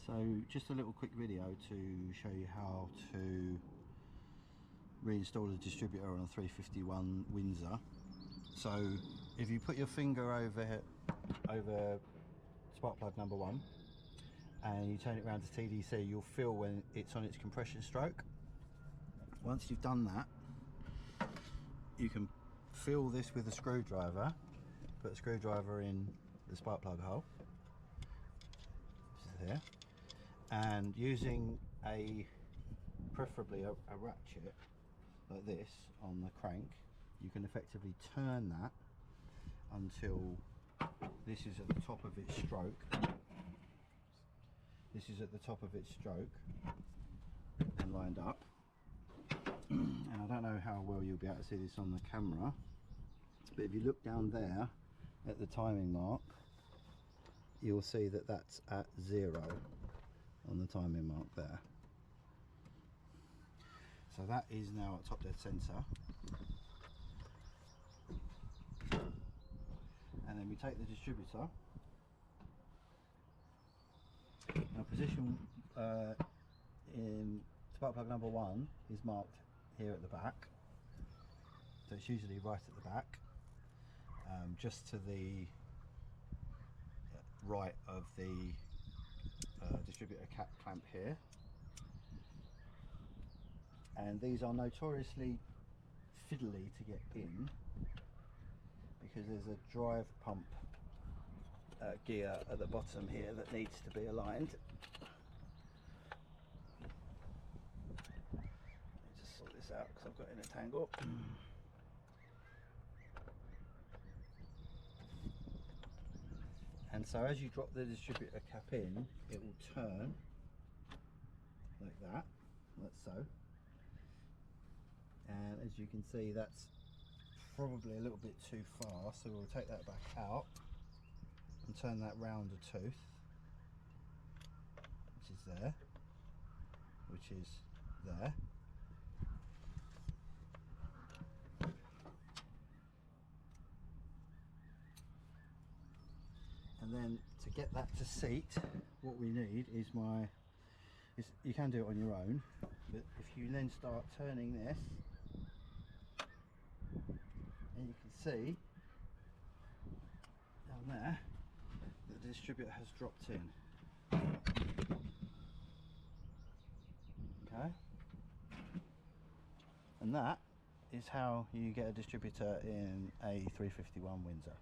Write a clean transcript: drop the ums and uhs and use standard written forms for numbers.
So just a little quick video to show you how to reinstall the distributor on a 351 Windsor. So if you put your finger over spark plug number 1 and you turn it around to TDC, you'll feel when it's on its compression stroke. Once you've done that, you can feel this with a screwdriver. Put a screwdriver in the spark plug hole, which is here, and using preferably a ratchet like this on the crank, you can effectively turn that until this is at the top of its stroke. This is at the top of its stroke and lined up. And I don't know how well you'll be able to see this on the camera, but if you look down there at the timing mark, you'll see that that's at 0 on the timing mark there. So that is now at top dead center. And then we take the distributor. Now position in spark plug number 1 is marked here at the back, so it's usually right at the back, just to the right of the distributor cap clamp here. And these are notoriously fiddly to get in because there's a drive pump gear at the bottom here that needs to be aligned. Sort this out because I've got in a tangle. And so as you drop the distributor cap in, it will turn like that, like so. And as you can see, that's probably a little bit too far, so we'll take that back out and turn that round a tooth, which is there, which is there. And then to get that to seat, what we need is you can do it on your own, but if you then start turning this, and you can see down there that the distributor has dropped in. Okay, and that is how you get a distributor in a 351 Windsor.